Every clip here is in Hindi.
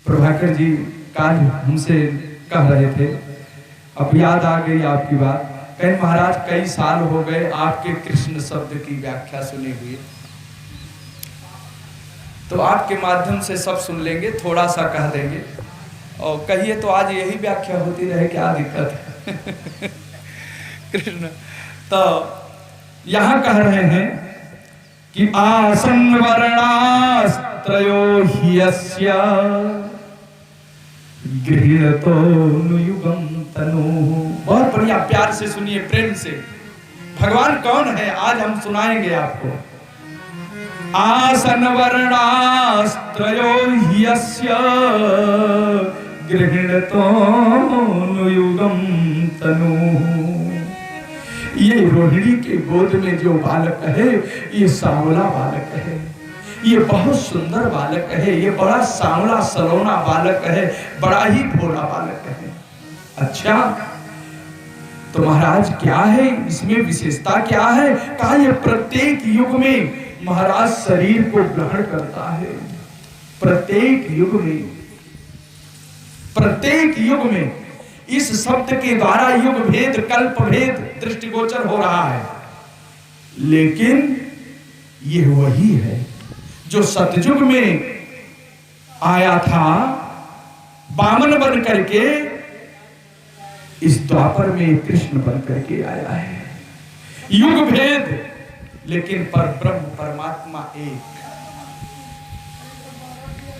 प्रभाकर जी काल हमसे कह रहे थे, अब याद आ गई आपकी बात। कहीं महाराज कई साल हो गए आपके कृष्ण शब्द की व्याख्या सुने हुए, तो आपके माध्यम से सब सुन लेंगे, थोड़ा सा कह देंगे और कहिए तो आज यही व्याख्या होती रहे, क्या दिक्कत है। कृष्ण तो यहां कह रहे हैं कि आसन वर्णास्त्रयो ह्यस्य गृहीतो नुयुगं तनु। बहुत बढ़िया, प्यार से सुनिए, प्रेम से। भगवान कौन है आज हम सुनाएंगे आपको। आसन वर्णास्त्रयो ह्यस्य गृहीतो नुयुगं तनु। ये रोहिणी के गोद में जो बालक है, ये सांवला बालक है, ये बहुत सुंदर बालक है, ये बड़ा सांवला सलोना बालक है, बड़ा ही भोला बालक है। अच्छा, तो महाराज क्या है इसमें विशेषता, क्या है? कहा ये प्रत्येक युग में महाराज शरीर को ग्रहण करता है। प्रत्येक युग में, प्रत्येक युग में इस शब्द के द्वारा युग भेद, कल्प भेद दृष्टिगोचर हो रहा है। लेकिन यह वही है जो सतयुग में आया था वामन बन करके, इस द्वापर में कृष्ण बन करके आया है। युग भेद लेकिन पर ब्रह्म परमात्मा एक।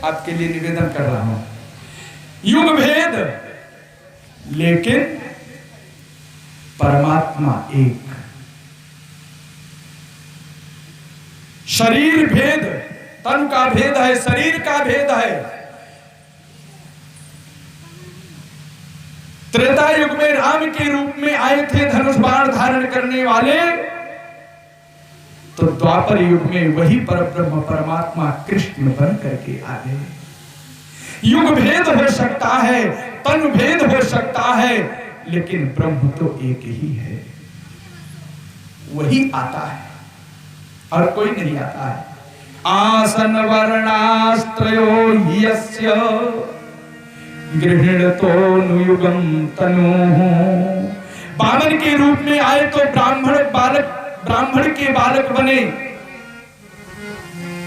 आपके लिए निवेदन कर रहा हूं, युग भेद लेकिन परमात्मा एक। शरीर भेद, तन का भेद है, शरीर का भेद है। त्रेता युग में राम के रूप में आए थे धनुष बाण धारण करने वाले, तो द्वापर युग में वही परब्रह्म परमात्मा कृष्ण बन करके आ गए। युग भेद हो सकता है, तन भेद हो सकता है, लेकिन ब्रह्म तो एक ही है। वही आता है और कोई नहीं आता है। आसन वर्णास्त्रयो ह्यस्य गृहीतो नुयुगं तनुः। वामन के रूप में आए तो ब्राह्मण के बालक बने।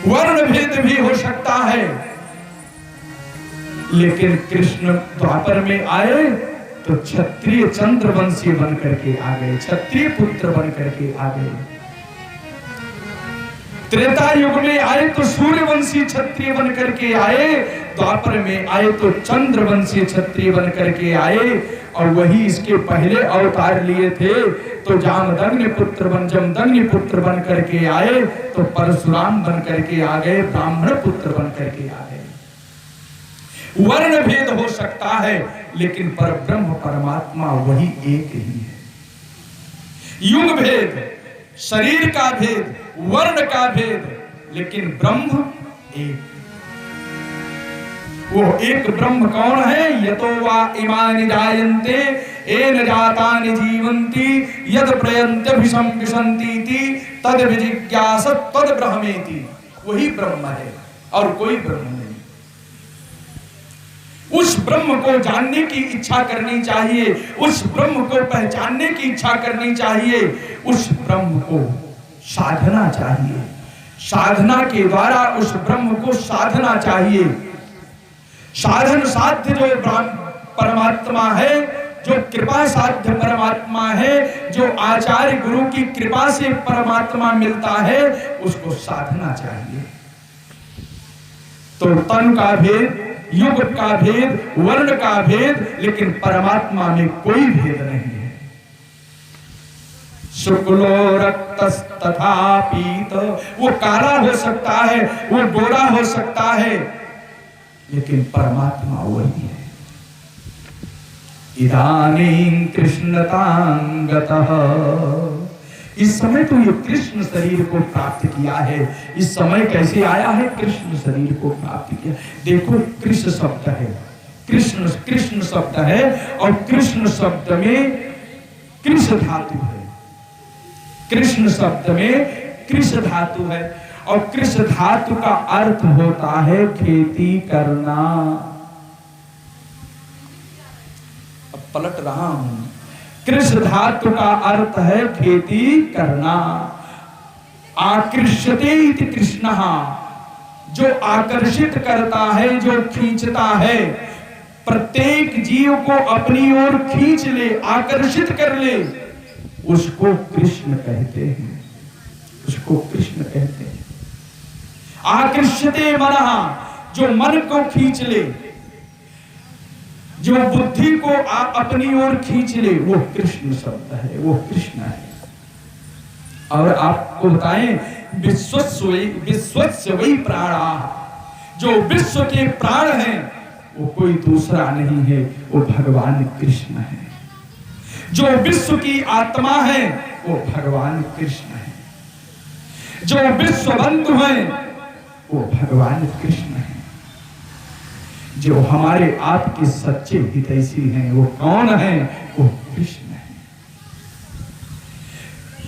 वर्ण भेद भी हो सकता है, लेकिन कृष्ण द्वापर में आए तो क्षत्रिय चंद्रवंशी बन करके आ गए, क्षत्रिय पुत्र बन करके आ गए। त्रेता युग में आए तो सूर्यवंशी क्षत्रिय बन करके आए, द्वापर में आए तो चंद्रवंशी क्षत्रिय बन करके आए। और वही इसके पहले अवतार लिए थे तो जामदग्नि पुत्र जमदग्नि पुत्र बन करके आए, तो परशुराम बन करके आ गए, ब्राह्मण पुत्र बन करके आ गए। वर्ण भेद हो सकता है, लेकिन परब्रह्म परमात्मा वही एक ही है। युग भेद, शरीर का भेद, वर्ण का भेद, लेकिन ब्रह्म एक। वो एक ब्रह्म कौन है? यतो वा इमानि जायन्ते येन जातानि जीवन्ति यद प्रयन्त्यभिसंविशन्तीति तद विजिज्ञासत् तद ब्रह्मेति। वही ब्रह्म है और कोई ब्रह्म नहीं। उस ब्रह्म को जानने की इच्छा करनी चाहिए, उस ब्रह्म को पहचानने की इच्छा करनी चाहिए, उस ब्रह्म को साधना चाहिए। साधना के द्वारा उस ब्रह्म को साधना चाहिए। साधन साध्य जो परमात्मा है, जो कृपा साध्य परमात्मा है, जो आचार्य गुरु की कृपा से परमात्मा मिलता है, उसको साधना चाहिए। तो तन का भेद, युग का भेद, वर्ण का भेद, लेकिन परमात्मा में कोई भेद नहीं है। शुक्लो रक्तस्तथा पीत, वो काला हो सकता है, वो गोरा हो सकता है, लेकिन परमात्मा वही है। इदानीं कृष्णतांगतः, इस समय तो ये कृष्ण शरीर को प्राप्त किया है। इस समय कैसे आया है? कृष्ण शरीर को प्राप्त किया। देखो कृष्ण शब्द है, कृष्ण शब्द है, और कृष्ण शब्द में कृष धातु है। कृष्ण शब्द में कृष धातु है, और कृष धातु का अर्थ होता है खेती करना। पलट रहा हूं। कृष्ण धातु का अर्थ है खेती करना। आकृष्यते इति कृष्णः, जो आकर्षित करता है, जो खींचता है, प्रत्येक जीव को अपनी ओर खींच ले, आकर्षित कर ले, उसको कृष्ण कहते हैं, उसको कृष्ण कहते हैं। आकृष्यते मनः, जो मन को खींच ले, जो बुद्धि को अपनी ओर खींच ले, वो कृष्ण शब्द है, वो कृष्ण है। और आपको बताएं, विश्वस्य वही प्राणा, जो विश्व के प्राण हैं वो कोई दूसरा नहीं है, वो भगवान कृष्ण है। जो विश्व की आत्मा है वो भगवान कृष्ण है। जो विश्व बंधु है वो भगवान कृष्ण है। जो हमारे आपके सच्चे हितैषी हैं वो कौन है? वो कृष्ण है।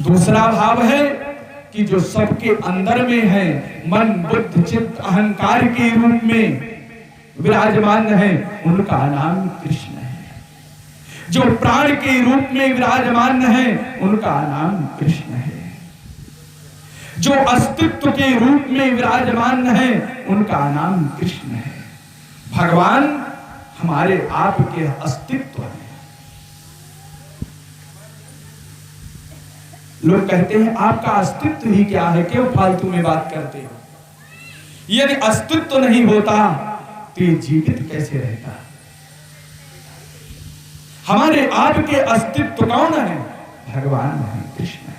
दूसरा भाव है कि जो सबके अंदर में है, मन बुद्धि चित्त अहंकार के रूप में विराजमान है, उनका नाम कृष्ण है। जो प्राण के रूप में विराजमान है, उनका नाम कृष्ण है। जो अस्तित्व के रूप में विराजमान है, उनका नाम कृष्ण है। भगवान हमारे आपके अस्तित्व है। लोग कहते हैं आपका अस्तित्व ही क्या है, क्यों फालतू में बात करते हो? यदि अस्तित्व नहीं होता तो ये जीवित कैसे रहता? हमारे आपके अस्तित्व कौन है? भगवान है, कृष्ण है।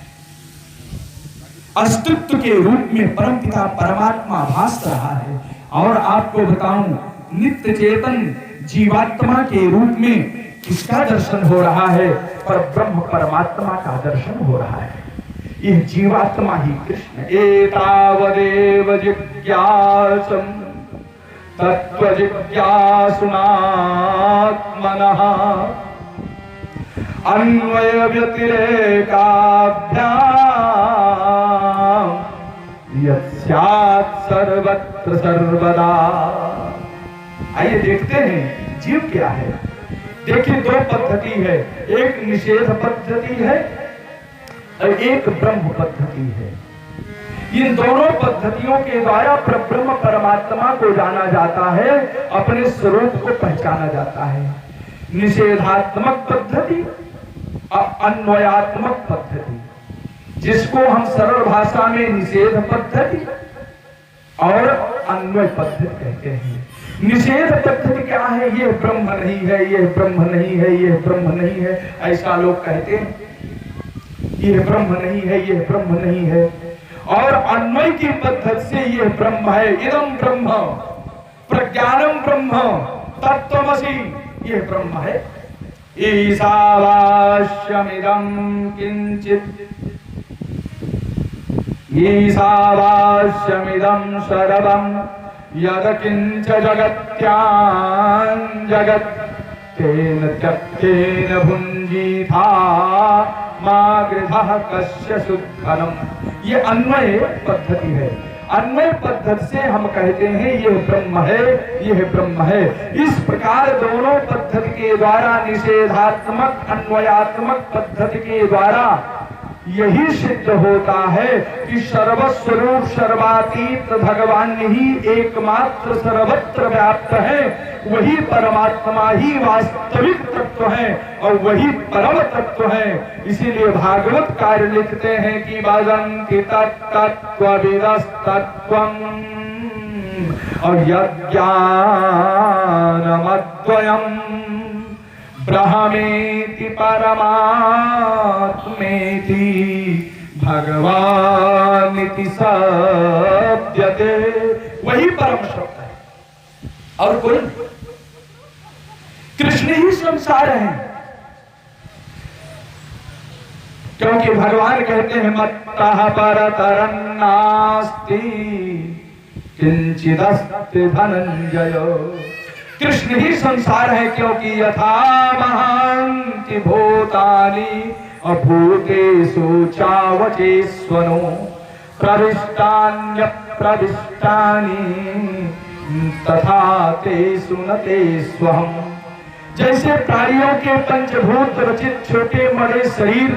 अस्तित्व के रूप में परमपिता परमात्मा भास रहा है। और आपको बताऊं, नित्य चेतन जीवात्मा के रूप में किसका दर्शन हो रहा है? पर ब्रह्म परमात्मा का दर्शन हो रहा है। यह जीवात्मा ही कृष्ण। एतावदेव जिज्ञासं तत्व जिज्ञासुनात्मनः अन्वय व्यतिरेकाभ्याम यस्यात् सर्वत्र सर्वदा। आइए देखते हैं जीव क्या है। देखिए, दो पद्धति है, एक निषेध पद्धति है और एक ब्रह्म पद्धति है। इन दोनों पद्धतियों के द्वारा ब्रह्म परमात्मा को जाना जाता है, अपने स्वरूप को पहचाना जाता है। निषेधात्मक पद्धति और अन्वयात्मक पद्धति, जिसको हम सरल भाषा में निषेध पद्धति और अन्वय पद्धति कहते हैं। निषेध पद्धति क्या है? ये ब्रह्म नहीं है, ये ब्रह्म नहीं है, ये ब्रह्म नहीं है, ऐसा लोग कहते हैं। ये ब्रह्म नहीं है, ये ब्रह्म नहीं है। और अन्वय की पद्धति से ये ब्रह्म है, इदं ब्रह्म, प्रज्ञानम ब्रह्म, तत्त्वमसि, ये ब्रह्म है। ईशावास्यमिदं किंचित्, ईशावास्यमिदं सर्वं यदकिंच जगत्यां जगत् तेन त्यक्तेन भुञ्जीथा मा गृधः कस्य शुद्धनम्। ये अन्वय पद्धति है। अन्वय पद्धति से हम कहते हैं यह ब्रह्म है, यह ब्रह्म है। इस प्रकार दोनों पद्धति के द्वारा, निषेधात्मक अन्वयात्मक पद्धति के द्वारा यही सिद्ध होता है कि सर्वस्वरूप सर्वातीत भगवान ही एकमात्र सर्वत्र व्याप्त है। वही परमात्मा ही वास्तविक तत्व है और वही परम तत्व है। इसीलिए भागवत कार्य लिखते हैं कि वदन्ति तत्तत्त्वविदस्तत्त्वम् और यज्ञानमद्वयम् ब्रह्मेति परमात्मेति भगवानिति सप्यते। वही परम शब्द है और कोई। कृष्ण ही संसार है, क्योंकि भगवान कहते हैं मत्तः परतरं नास्ति किंचिदस्ति धनंजय। कृष्ण ही संसार है, क्योंकि यथा महान्ति भूतानि अभूतेषु चावचेष्वनो प्रविष्टान्यप्रविष्टानि तथा तेषु न तेष्वहम्। जैसे प्राणियों के पंचभूत रचित छोटे बड़े शरीर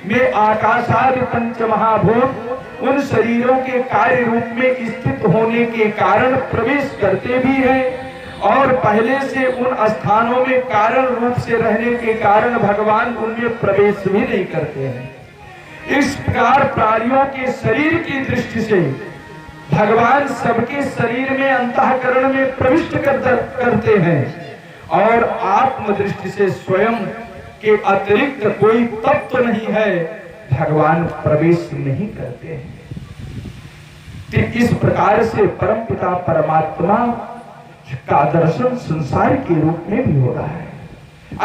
में आकाशादि पंच महाभूत उन शरीरों के कार्य रूप में स्थित होने के कारण प्रवेश करते भी हैं और पहले से उन स्थानों में कारण रूप से रहने के कारण भगवान उनमें प्रवेश भी नहीं करते हैं। इस प्रकार प्राणियों के शरीर की दृष्टि से भगवान सबके शरीर में अंतःकरण में प्रविष्ट करते हैं और आत्म दृष्टि से स्वयं के अतिरिक्त कोई तत्व नहीं है, भगवान प्रवेश नहीं करते हैं। तो इस प्रकार से परमपिता परमात्मा का दर्शन संसार के रूप में भी हो रहा है।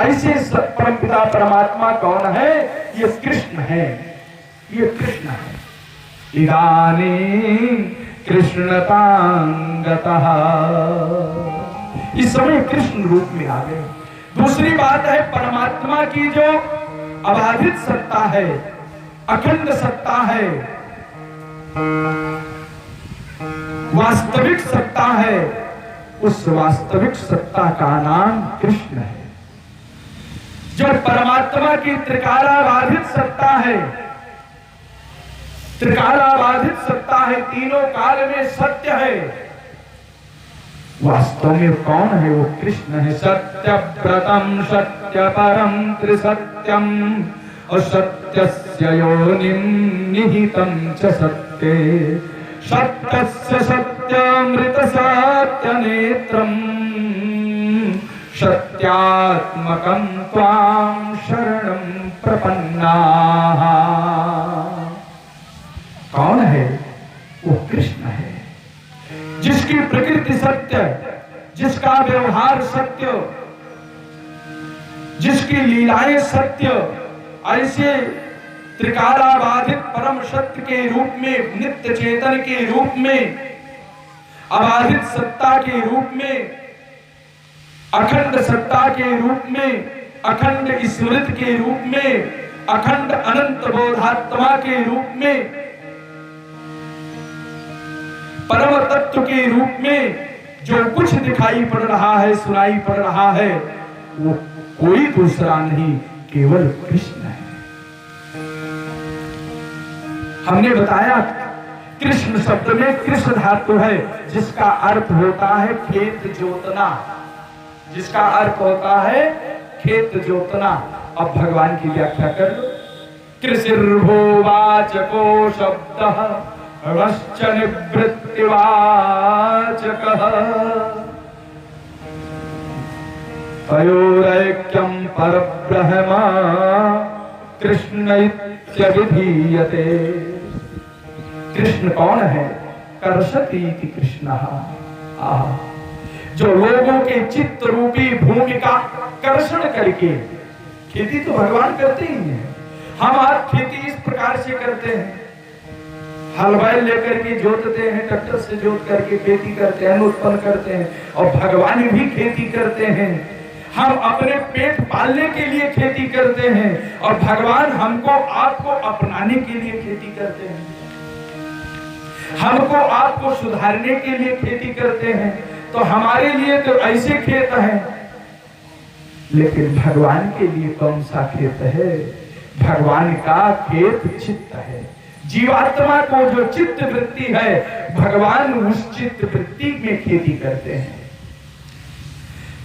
ऐसे परमपिता परमात्मा कौन है? ये कृष्ण है, ये कृष्ण है। इदानीं कृष्णतांगतः, इस समय कृष्ण रूप में आ गए। दूसरी बात है परमात्मा की जो अबाधित सत्ता है, अखंड सत्ता है, वास्तविक सत्ता है, उस वास्तविक सत्ता का नाम कृष्ण है। जो परमात्मा की त्रिकालाबाधित सत्ता है, त्रिकालाबाधित सत्ता है, तीनों काल में सत्य है, वास्तव में कौन है? वो कृष्ण है। सत्यव्रतम सत्य परम त्रिसत्यम और सत्यस्य योनिं निहितं च सत्ये सत्यस्य सत्यामृत सत्य नेत्रम सत्यात्मकं त्वां शरणं प्रपन्नाः। कौन है? वो कृष्ण है, जिसकी प्रकृति सत्य, जिसका व्यवहार सत्य, जिसकी लीलाएं सत्य, ऐसे त्रिकालाबाधित परम सत्य के रूप में, नित्य चेतन के रूप में, अबाधित सत्ता के रूप में, अखंड सत्ता के रूप में, अखंड स्मृति के रूप में, अखंड अनंत बोधात्मा के रूप में, परम तत्व के रूप में जो कुछ दिखाई पड़ रहा है, सुनाई पड़ रहा है, वो कोई दूसरा नहीं, केवल कृष्ण है। हमने बताया कृष्ण शब्द में कृष्ण धातु है, जिसका अर्थ होता है खेत जोतना, जिसका अर्थ होता है खेत जोतना। अब भगवान की व्याख्या कर लो। कृषिर्भोवाचको शब्दः अवश्च निवृत्तिवाचकः तयोरैक्यं परब्रह्म कृष्ण इत्यभिधीयते। कृष्ण कौन है? कर्षति इति कृष्णः। जो लोगों के चित्त रूपी भूमि का कर्षण करके, खेती तो भगवान करते ही हैं, हम आज खेती इस प्रकार से करते हैं, हल बैल लेकर के जोतते हैं, ट्रैक्टर से जोत करके खेती करते हैं, उत्पन्न करते हैं, और भगवान भी खेती करते हैं। हम अपने पेट पालने के लिए खेती करते हैं और भगवान हमको आपको अपनाने के लिए खेती करते हैं, हमको आपको सुधारने के लिए खेती करते हैं। तो हमारे लिए तो ऐसे खेत हैं, लेकिन भगवान के लिए कौन सा खेत है? भगवान का खेत चित्त है। जीवात्मा को जो चित्त वृत्ति है, भगवान उस चित्त वृत्ति में खेती करते हैं।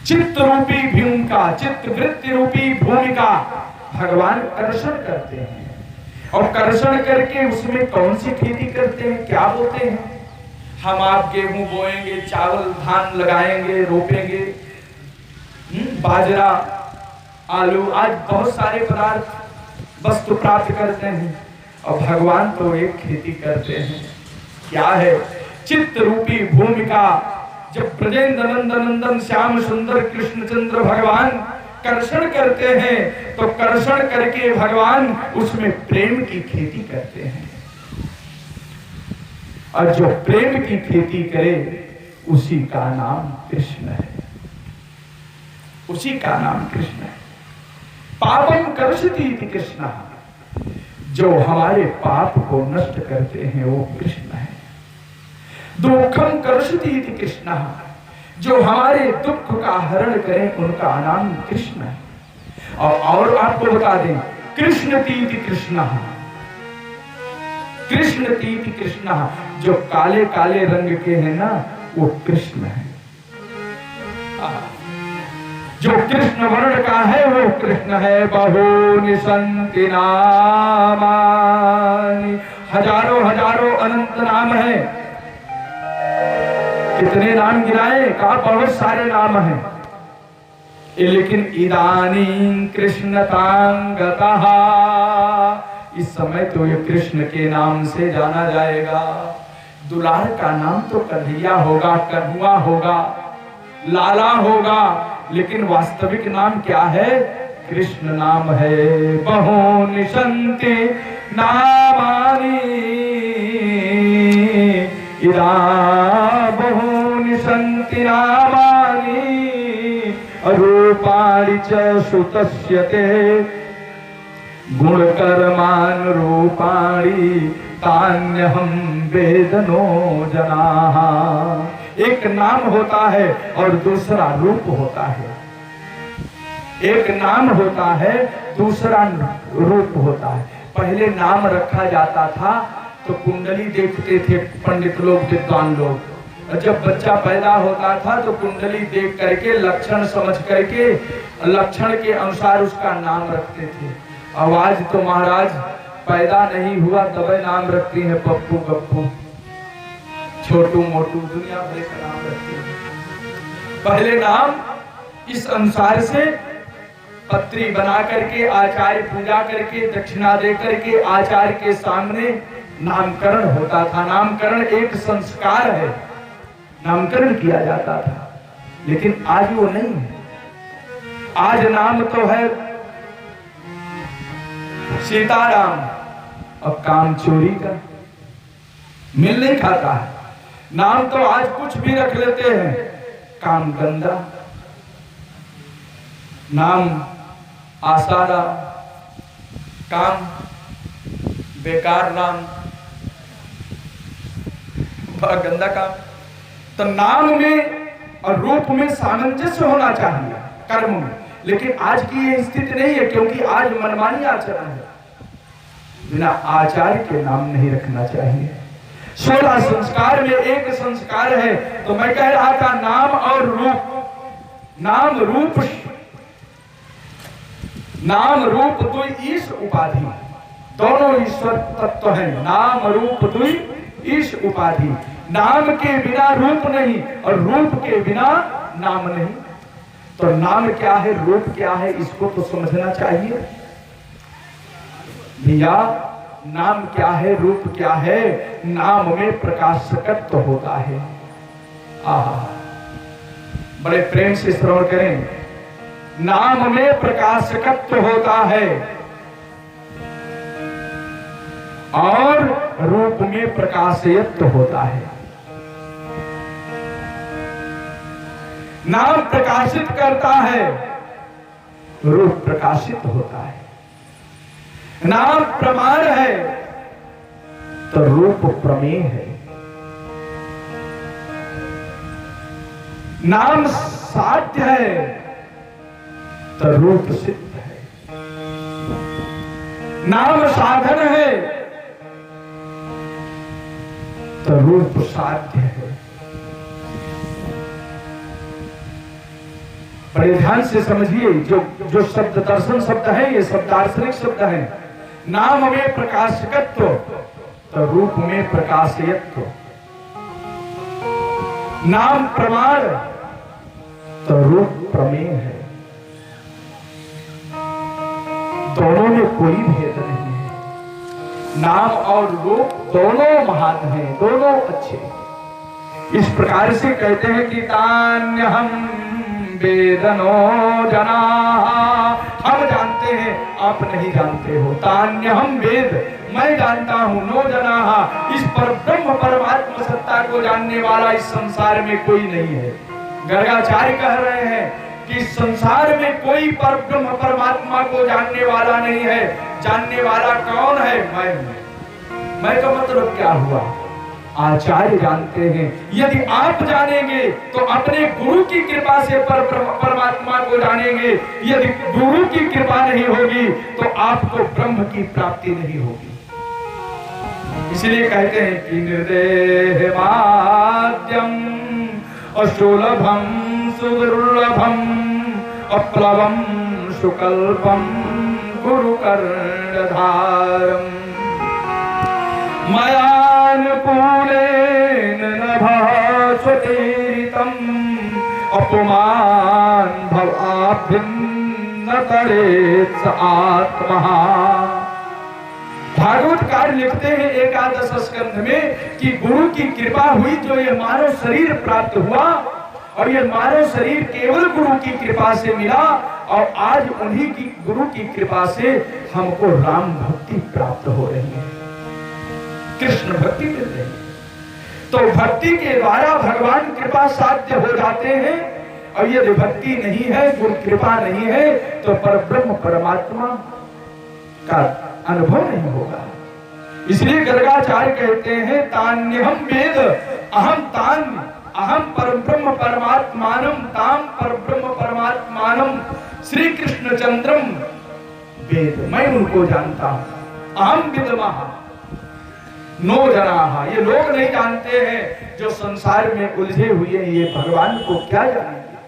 चित्त रूपी भूमिका, चित्त वृत्ति रूपी भूमिका भगवान कर्षण करते हैं, और कर्षण करके उसमें कौन सी खेती करते हैं, क्या बोते हैं? हम आप गेहूं बोएंगे, चावल धान लगाएंगे, रोपेंगे, बाजरा, आलू, आज बहुत सारे पदार्थ वस्तु प्राप्त करते हैं, और भगवान तो एक खेती करते हैं। क्या है? चित्त रूपी भूमिका। जब ब्रजेंद्र नंदन श्याम सुंदर कृष्णचंद्र भगवान कर्षण करते हैं, तो कर्षण करके भगवान उसमें प्रेम की खेती करते हैं, और जो प्रेम की खेती करे उसी का नाम कृष्ण है, उसी का नाम कृष्ण है। पापम कर्षति इति कृष्ण, जो हमारे पाप को नष्ट करते हैं वो कृष्ण है। दुखम कर्षति इति कृष्ण, जो हमारे दुख का हरण करें, उनका नाम कृष्ण है। और आपको बता दें, कृष्ण तीति कृष्ण, कृष्ण तीति कृष्ण, जो काले काले रंग के हैं ना, वो कृष्ण है। जो कृष्ण वर्ण का है वो कृष्ण है। बहूनि सन्ति नामानि, हजारों हजारों अनंत नाम है। कितने नाम गिनाए? कहा बहुत सारे नाम हैं, लेकिन इदानीं कृष्णतांगतः, इस समय तो ये कृष्ण के नाम से जाना जाएगा। दुलार का नाम तो कन्हैया होगा, कन्हुआ होगा, लाला होगा, लेकिन वास्तविक नाम क्या है? कृष्ण नाम है। बहूनि सन्ति नामानि, इदा बहूनि सन्ति नामानि, रूपाणि च श्रुतस्य ते, गुणकर्मान् रूपाणि तान्यहं वेदनो जनाः। एक नाम होता है और दूसरा रूप होता है। एक नाम होता है, दूसरा रूप होता है। पहले नाम रखा जाता था तो कुंडली देखते थे पंडित लोग, विद्वान लोग। जब बच्चा पैदा होता था तो कुंडली देख करके, लक्षण समझ करके, लक्षण के अनुसार उसका नाम रखते थे। आवाज तो महाराज पैदा नहीं हुआ तब नाम रखती है, पप्पू गप्पू, छोटू मोटू, दुनिया भर का नाम रखती है। पहले नाम इस अनुसार से पत्री बना करके, आचार्य पूजा करके, दक्षिणा दे करके आचार्य के सामने नामकरण होता था। नामकरण एक संस्कार है, नामकरण किया जाता था, लेकिन आज वो नहीं है। आज नाम तो है सीताराम, अब काम चोरी का मिल नहीं खाता है। नाम तो आज कुछ भी रख लेते हैं, काम गंदा, नाम आसाराम, काम बेकार, नाम बड़ा गंदा काम। तो नाम में और रूप में सामंजस्य होना चाहिए कर्म में, लेकिन आज की ये स्थिति नहीं है, क्योंकि आज मनमानी आचरण है। बिना आचार्य के नाम नहीं रखना चाहिए। 16 संस्कार में एक संस्कार है। तो मैं कह रहा था नाम और रूप, नाम रूप, नाम रूप दुई ईश उपाधि, दोनों ईश्वर तत्व है। नाम रूप दुई ईश उपाधि, नाम के बिना रूप नहीं और रूप के बिना नाम नहीं। तो नाम क्या है, रूप क्या है, इसको तो समझना चाहिए भैया। नाम क्या है, रूप क्या है? नाम में प्रकाशकत्व होता है। आहा, बड़े प्रेम से श्रवण करें। नाम में प्रकाशकत्व होता है और रूप में प्रकाशयत्व होता है। नाम प्रकाशित करता है, रूप प्रकाशित होता है। नाम प्रमाण है तो रूप प्रमेय है। नाम साध्य है तो रूप सिद्ध है। नाम साधन है तो रूप साध्य है। बड़े ध्यान से समझिए, जो शब्द दर्शन शब्द है, ये सब दार्शनिक शब्द है। नाम में प्रकाशकत्व तो रूप में प्रकाशयत्व, नाम प्रमाण तो रूप प्रमेय है। दोनों में कोई भेद नहीं है। नाम और रूप दोनों महान हैं, दोनों अच्छे। इस प्रकार से कहते हैं कि तान्यहं वेदनो जनाः, हम जानते हैं आप नहीं जानते हो। तान्यहं वेद, मैं जानता हूं, नो जनाः, इस पर ब्रह्म परमात्मा सत्ता को जानने वाला इस संसार में कोई नहीं है। गर्गाचार्य कह रहे हैं कि संसार में कोई पर ब्रह्म परमात्मा को जानने वाला नहीं है। जानने वाला कौन है? मैं का मतलब क्या हुआ? आचार्य जानते हैं। यदि आप जानेंगे तो अपने गुरु की कृपा से परमात्मा को जानेंगे। यदि गुरु की कृपा नहीं होगी तो आपको ब्रह्म की प्राप्ति नहीं होगी। इसलिए कहते हैं कि निर्देह माद्यम अशुलभम सुदुर्लभम अप्लवम सुकल्पम गुरु कर्णधारम मयानुकूलेन नभास्वतीरितम अपमान भवाभिन्न तरेत् आत्मा। भागवतकार लिखते हैं एकादश स्कंध में कि गुरु की कृपा हुई जो ये मानव शरीर प्राप्त हुआ, और ये मानव शरीर केवल गुरु की कृपा से मिला, और आज उन्हीं की गुरु की कृपा से हमको राम भक्ति प्राप्त हो रही है, कृष्ण भक्ति मिल रही है। तो भक्ति के द्वारा भगवान कृपा साध्य हो जाते हैं, और यदि भक्ति नहीं है, गुरु कृपा नहीं है, तो परब्रह्म परमात्मा का अनुभव नहीं होगा। इसलिए गर्गाचार्य कहते हैं तान्यहम वेद अहम तान अहम परब्रह्म परमात्मानम ताम परब्रह्म परमात्मानम श्री कृष्ण चंद्रम वेद, मैं उनको जानता हूं। अहम विद्मः नो जनाः, ये लोग नहीं जानते हैं जो संसार में उलझे हुए हैं, ये भगवान को क्या जानेंगे।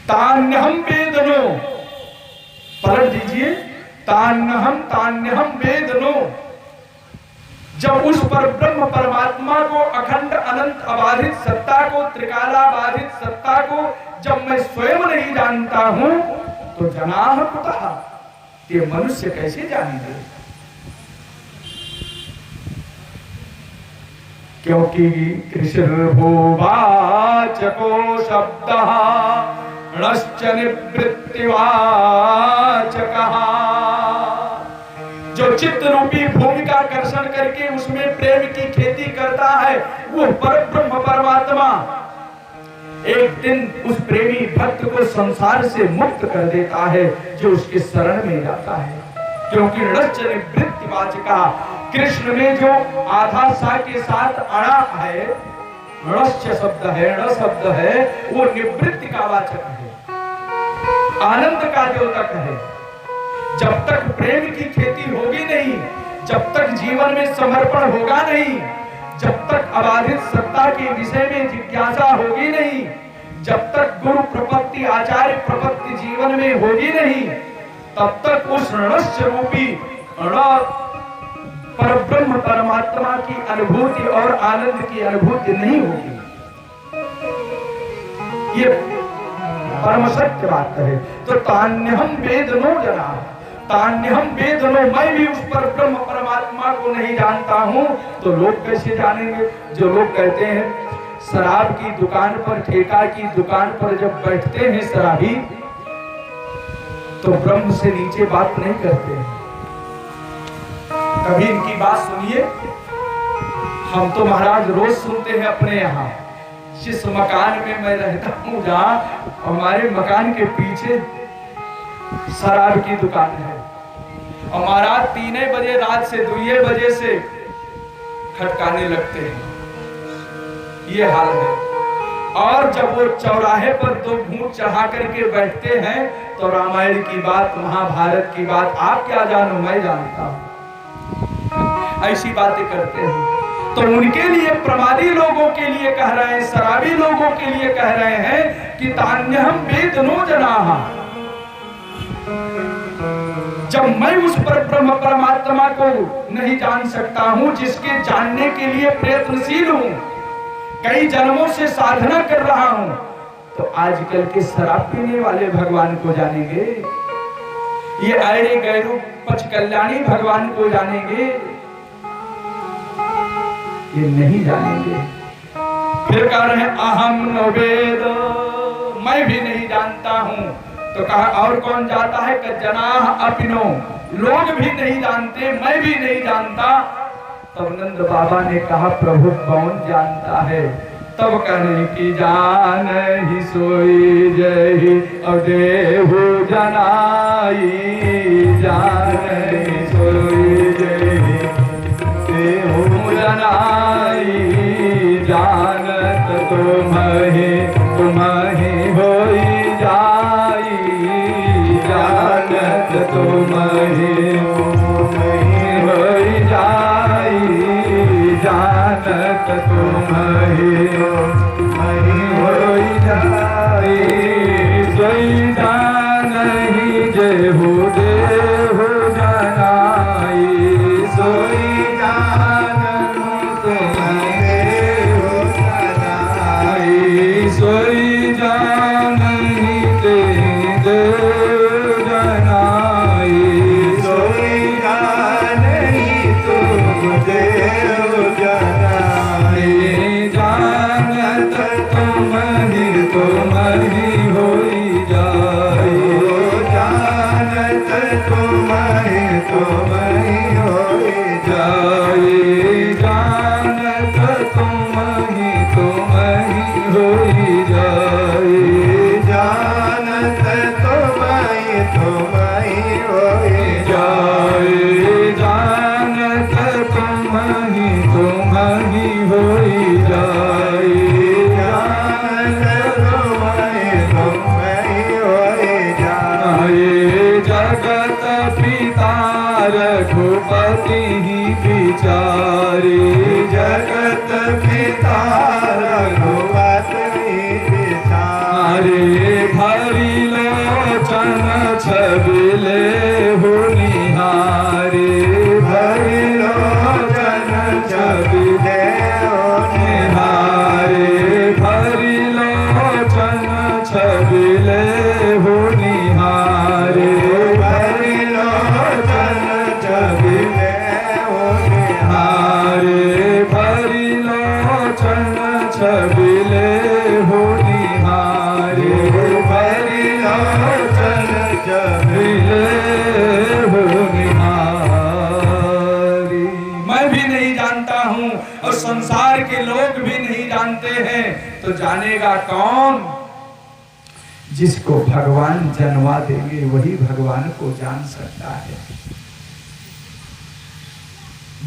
तान्यहम वेदनो, पलट दीजिए, तान्यहम वेदनो। जब उस पर ब्रह्म परमात्मा को, अखंड अनंत अबाधित सत्ता को, त्रिकालाबाधित सत्ता को जब मैं स्वयं नहीं जानता हूं तो जनाः कुतः, ये मनुष्य कैसे जानेंगे। क्योंकि कृषिर्भूवाचको शब्दः णश्च निवृत्तिवाचकः। जो चित्त रूपी भूमि का कर्षण करके उसमें प्रेम की खेती करता है, वो परब्रह्म परमात्मा एक दिन उस प्रेमी भक्त को संसार से मुक्त कर देता है जो उसके शरण में जाता है। क्योंकि णश्च निवृत्तिवाचकः, कृष्ण में जो आधा सा के साथ अणा है, णश्च शब्द है, ण शब्द है, वो निवृत्ति का वाचक है, आनंद का द्योतक है। जब तक प्रेम की खेती होगी नहीं, जब तक जीवन में समर्पण होगा नहीं, जब तक अबाधित सत्ता के विषय में जिज्ञासा होगी नहीं, जब तक गुरु प्रपत्ति आचार्य प्रपत्ति जीवन में होगी नहीं, तब तक उस णश्च रूपी परब्रह्म परमात्मा की अनुभूति और आनंद की अनुभूति नहीं होगी। ये परम सत्य बात है। तो तान्यहम वेदनो जनाः, तान्यहम वेदनो, मैं भी उस पर ब्रह्म परमात्मा को नहीं जानता हूं तो लोग कैसे जानेंगे। जो लोग कहते हैं शराब की दुकान पर, ठेका की दुकान पर जब बैठते हैं शराबी, तो ब्रह्म से नीचे बात नहीं करते हैं। कभी इनकी बात सुनिए। हम तो महाराज रोज सुनते हैं अपने यहाँ। जिस मकान में मैं रहता हूँ, जहाँ हमारे मकान के पीछे शराब की दुकान है, और महाराज 3 बजे रात से 2 बजे से खटकाने लगते हैं। ये हाल है। और जब वो चौराहे पर 2 घूंट चढ़ा करके बैठते हैं तो रामायण की बात, महाभारत की बात, आप क्या जानो मैं जानता हूं, ऐसी बातें करते हैं। तो उनके लिए, प्रमादी लोगों के लिए कह रहे हैं, शराबी लोगों के लिए कह रहे हैं कि तान्यहम वेदनो जनाः। जब मैं उस पर ब्रह्म परमात्मा को नहीं जान सकता हूं, जिसके जानने के लिए प्रयत्नशील हूं, कई जन्मों से साधना कर रहा हूं, तो आजकल के शराब पीने वाले भगवान को जानेंगे, ये आयरे गैरू पच कल्याणी भगवान को जानेंगे, ये नहीं जानेंगे। फिर कह रहे हैं अहम न वेद, मैं भी नहीं जानता हूं। तो कहा और कौन जाता है, कि जनाः अपिनो, लोग भी नहीं जानते, मैं भी नहीं जानता। तब नंद बाबा ने कहा प्रभु कौन जानता है। तब कहने की जान ही सोई जही अदेहु जनाई, जान ही सोई जही देहु जना होई जाई जानत तुम्हि होई जाई जानत तुम्हि होई जाई सोई जानहि जेहु देहु जनाई सोई जानहु तुम्हि सोई जानहि देहु जनाई सोई जानहि तुम देहु जनाई जानत तुम्हि तुम्हि होई जाई जानत तुम्हि तुम्हि होई जाई जानत तुम्हि तुम्हि होई जाई जानत तुम्हि तुम्हि होई जाई जानत तुम्हि तुम्हि होई जाई जानत तुम्हि तुम्हि होई जाई जगत पिता रघुपति विचारी जगत पिता रघुपति विचारी भरी लोचन छबिले निहारी भरी लोचन छबिले निहारी भरी लोचन छबिले निहारी भरी लोचन छबिले निहारी भरी लोचन छबिले निहारी भरी लोचन छबिले निहारी। मैं भी नहीं जानता हूँ और संसार के लोग भी नहीं जानते हैं, तो जानेगा कौन? जिसको भगवान जन्मा देंगे वही भगवान को जान सकता है।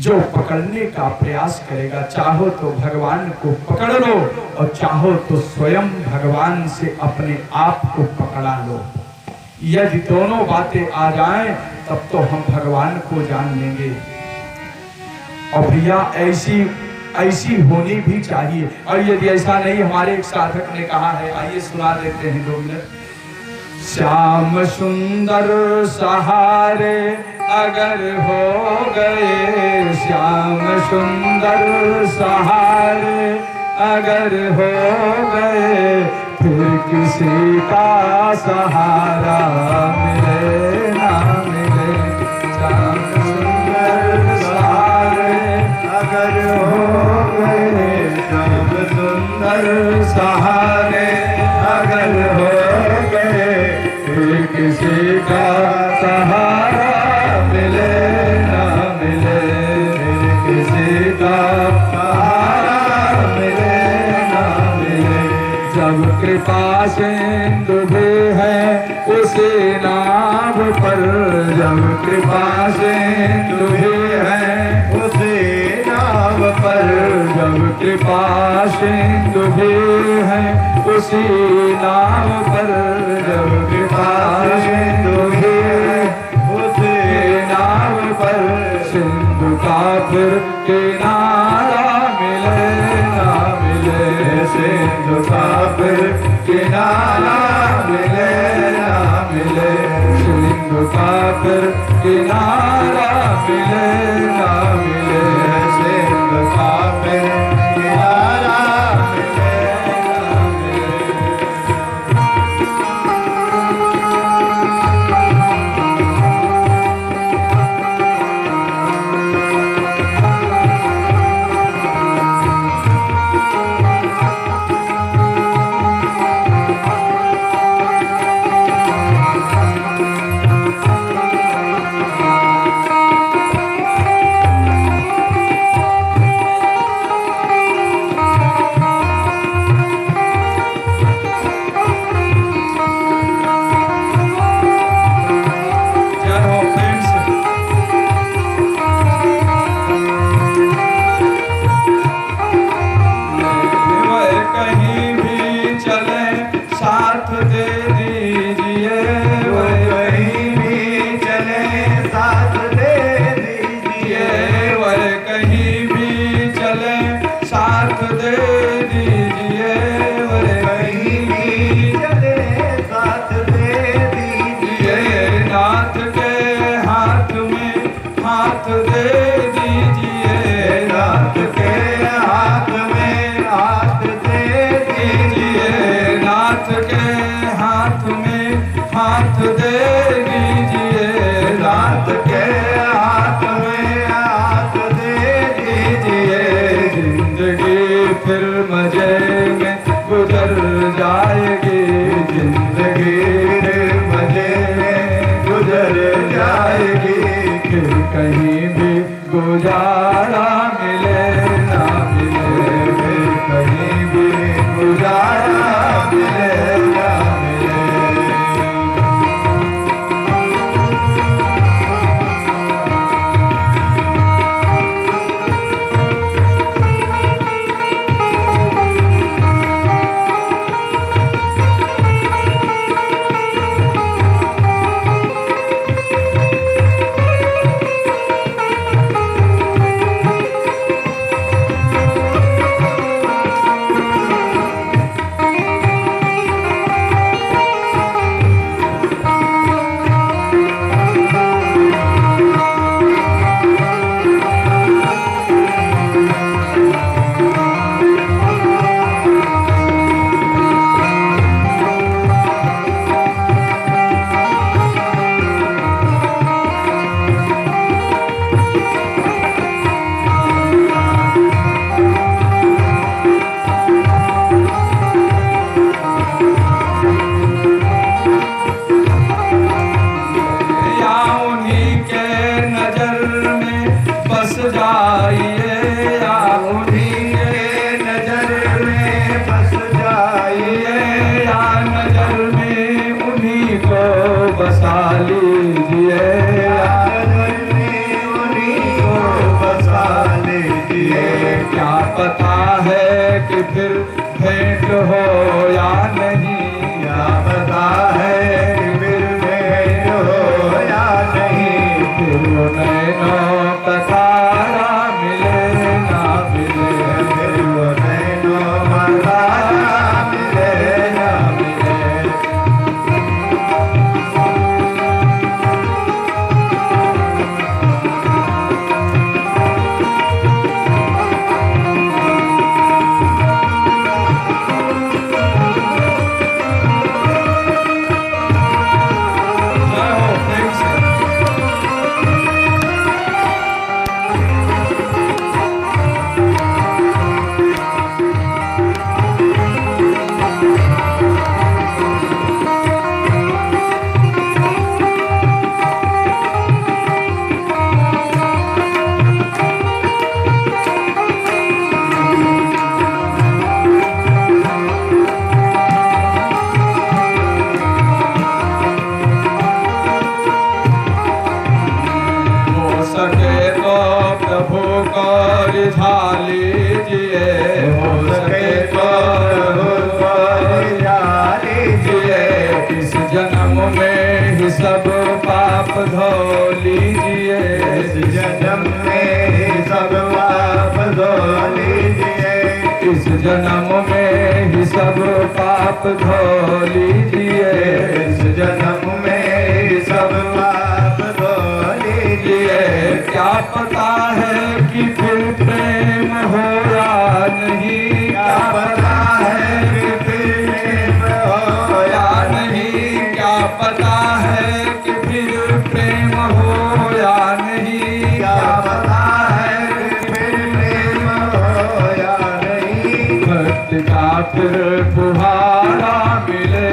जो पकड़ने का प्रयास करेगा, चाहो तो भगवान को पकड़ लो और चाहो तो स्वयं भगवान से अपने आप को पकड़ा लो। यदि दोनों बातें आ जाएं तब तो हम भगवान को जान लेंगे। और भैया ऐसी होनी भी चाहिए। और यदि ऐसा नहीं, हमारे एक साधक ने कहा है, आइए सुना देते हैं 2 मिनट। श्याम सुंदर सहारे अगर हो गए, श्याम सुंदर सहारे अगर हो गए, फिर किसी का सहारा मिले ना मिले। श्याम सुंदर सहारे अगर हो गए, श्याम सुंदर सहारे अगर हो गए, फिर किसी का सहारा मिले ना मिले, फिर किसी का सहारा मिले ना मिले। जब कृपा सिंधु भी है उसी नाव पर, जब कृपा सिंधु भी है उसी नाव पर, जब कृपा सिंधु भी है उसी नाव पर, जब कृपा सिंधु भी है उसी नाव पर, सिंधु का फिर किनारा मिले ना मिले, सिंधु का फिर किनारा मिले ना मिले, सिंधु का फिर किनारा मिले ना मिले, सिंधु का फिर किनारा मिले ना मिले। साथ दे दीजिए, वो कहीं भी चले साथ दे दीजिए, वो कहीं भी चले साथ दे दीजिए, वो कहीं भी चले साथ दे दीजिए। नाथ के हाथ में हाथ दे दीजिए, नाथ के हाथ में हाथ दे दीजिए, नाथ के हाथ में हाथ दे दीजिए, नाथ के हाथ में हाथ दे दीजिए। जिंदगी फिर मजे में गुजर जाएगी, जिंदगी फिर मजे में गुजर जाएगी, फिर कहीं भी गुजारा मिले ना मिले, फिर कहीं भी गुजारा मिले ना मिले। बसा लीजिए, उन्हीं को बसा लीजिए। क्या पता है कि फिर भेंट हो या नहीं, क्या पता है कि फिर भेंट हो या नहीं, फिर वो नैनों का तारा मिले ना मिले, फिर वो नैनों का तारा मिले ना मिले। प्रभु को रिझा लीजिए, हो सके तो प्रभु को रिझा लीजिए। इस जन्म में ही सब पाप धो लीजिए, इस जन्म में ही सब पाप धो लीजिए, इस जन्म में ही सब पाप धो लीजिए, इस जन्म में ही सब पाप धो लीजिए। क्या पता है कि फिर प्रेम हो या नहीं, क्या पता है कि फिर प्रेम हो या नहीं, क्या पता है कि फिर प्रेम हो या नहीं, क्या पता है कि फिर प्रेम हो या नहीं। भक्ति का फिर फुहारा मिले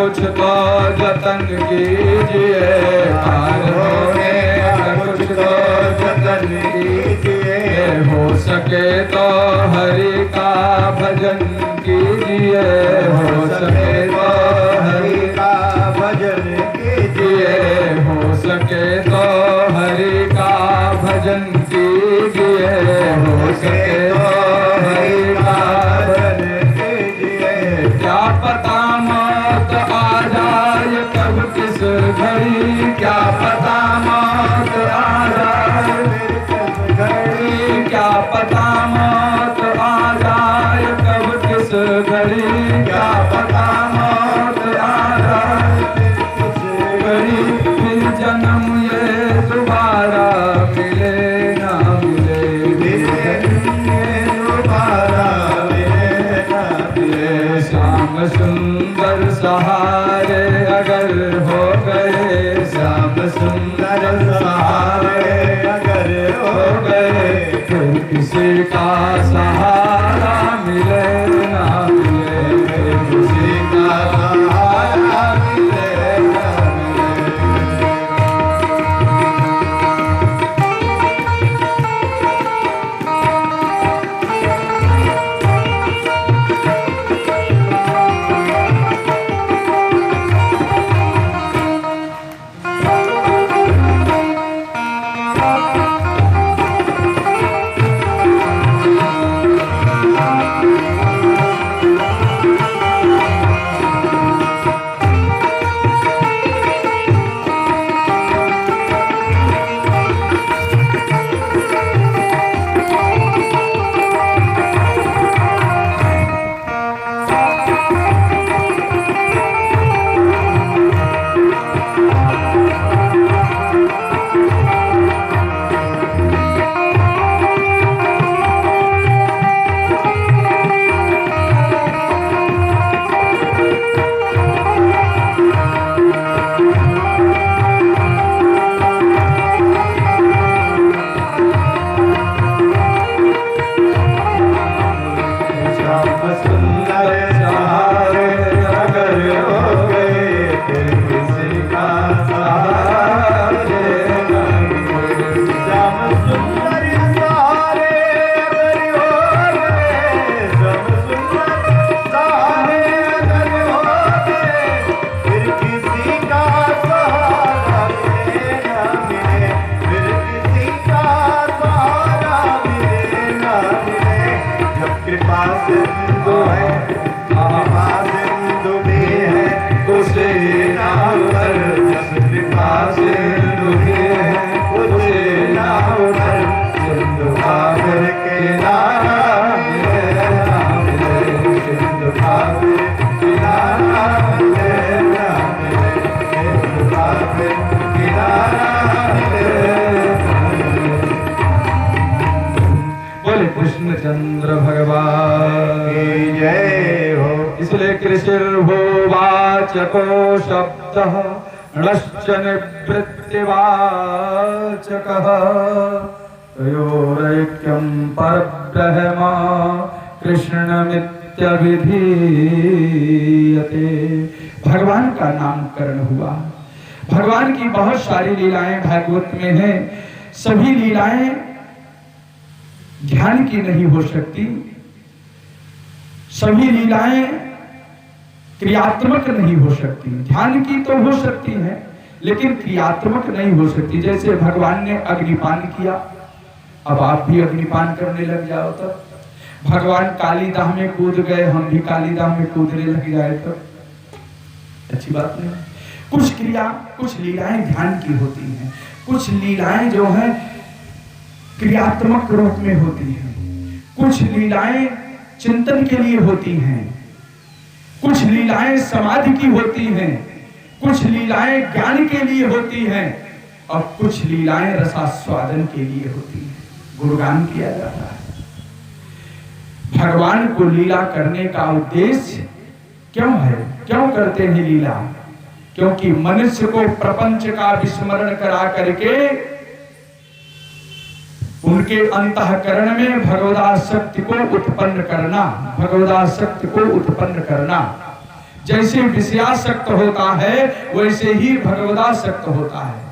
कुछ तो जतन कीजिए, पार होने का कुछ तो जतन कीजिए, हो सके तो हरि का भजन कीजिए, हो सके तो हरि का भजन कीजिए, हो सके तो हरि का भजन कीजिए, हो सके तो हरि का भजन कीजिए। क्या पता मौत आ जाए कब किस घड़ी, क्या पता मौत आ जाए किस घड़ी, क्या पता मौत आ जाए कब किस घड़ी, क्या पता मौत आ जाए किस घड़ी, फिर जन्म ये दोबारा मिले ना मिले, फिर जन्म ये दोबारा मिले ना मिले। श्याम सुंदर सहारे अगर हो गए, श्याम सुंदर सहारे अगर हो गए, फिर किसी का सहारा मिले ना मिले, फिर किसी का सहारा मिले ना मिले। कृष्णचंद्र भगवान की जय हो। इसलिए कृषिर्भुवाचको शब्दः णश्च निवृत्तिवाचकः, तयोरैक्यं परब्रह्म कृष्णमित्यभिधीयते। भगवान का नामकरण हुआ। भगवान की बहुत सारी लीलाएं भागवत में हैं। सभी लीलाएं ध्यान की नहीं हो सकती, सभी लीलाएं क्रियात्मक नहीं हो सकती। ध्यान की तो हो सकती हैं लेकिन क्रियात्मक नहीं हो सकती। जैसे भगवान ने अग्निपान किया, अब आप भी अग्निपान करने लग जाओ तो। भगवान कालीदाह में कूद गए, हम भी कालीदाह में कूदने लग जाए तो अच्छी बात नहीं। कुछ क्रिया, कुछ लीलाएं ध्यान की होती हैं, कुछ लीलाएं जो हैं क्रियात्मक रूप में होती हैं, कुछ लीलाएं चिंतन के लिए होती हैं, कुछ लीलाएं समाधि की होती हैं, कुछ लीलाएं ज्ञान के लिए होती हैं और कुछ लीलाएं रसास्वादन के लिए होती हैं, गुणगान किया जाता है। भगवान को लीला करने का उद्देश्य क्यों है, क्यों करते हैं लीला? क्योंकि मनुष्य को प्रपंच का विस्मरण करा करके उनके अंतःकरण में भगवदासक्ति को उत्पन्न करना, भगवदासक्ति को उत्पन्न करना। जैसे विषयासक्त होता है वैसे ही भगवदासक्त होता है।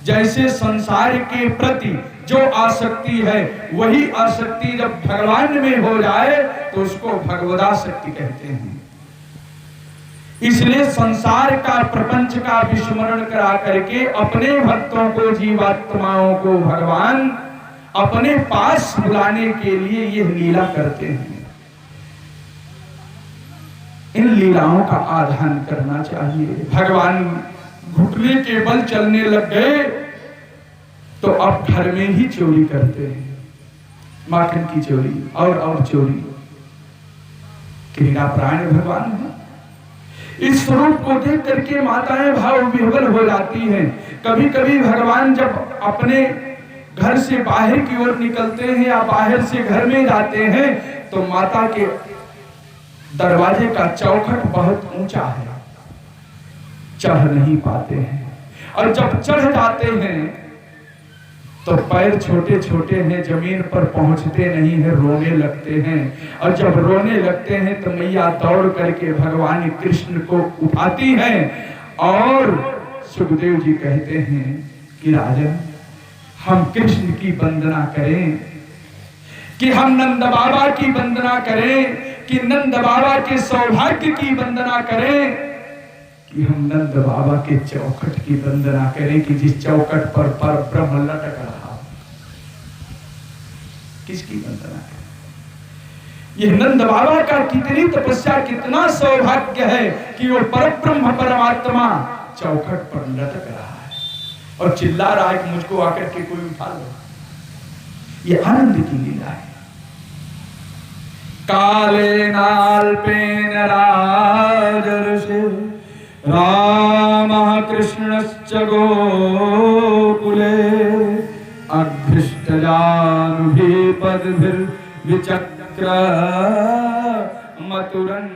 जैसे संसार के प्रति जो आसक्ति है वही आसक्ति जब भगवान में हो जाए तो उसको भगवदासक्ति कहते हैं। इसलिए संसार का प्रपंच का विस्मरण करा करके अपने भक्तों को, जीवात्माओं को भगवान अपने पास बुलाने के लिए यह लीला करते हैं। इन लीलाओं का आधान करना चाहिए। भगवान घुटने के बल चलने लग गए तो अब घर में ही चोरी करते हैं, माखन की चोरी और चोरी। क्रीड़ा प्राण भगवान है। इस स्वरूप को देख करके माताएं भाव विह्वल हो जाती हैं। कभी कभी भगवान जब अपने घर से बाहर की ओर निकलते हैं या बाहर से घर में जाते हैं तो माता के दरवाजे का चौखट बहुत ऊंचा है, चढ़ नहीं पाते हैं। और जब चढ़ जाते हैं तो पैर छोटे छोटे हैं, जमीन पर पहुंचते नहीं हैं, रोने लगते हैं। और जब रोने लगते हैं तो मैया दौड़ करके भगवान कृष्ण को उठाती हैं और सुखदेव जी कहते हैं कि राजन, हम कृष्ण की वंदना करें, कि हम नंद बाबा की वंदना करें, कि नंद बाबा के सौभाग्य की वंदना करें, कि हम नंद बाबा के चौखट की वंदना करें, कि जिस चौखट पर ब्रह्म लटक रहा। किसकी वंदना करें? यह नंद बाबा का कितनी तपस्या, कितना सौभाग्य है कि वो परब्रह्म परमात्मा चौखट पर लटक रहा है और चिल्ला रहा है कि मुझको आकर के कोई उठा लो। ये आनंद की लीला है। काले नाल्पेन राजर्षे रामः कृष्णश्च गोकुले अभ्रिष्टजानुभिः पद्भिर्विचक्र मथुरन्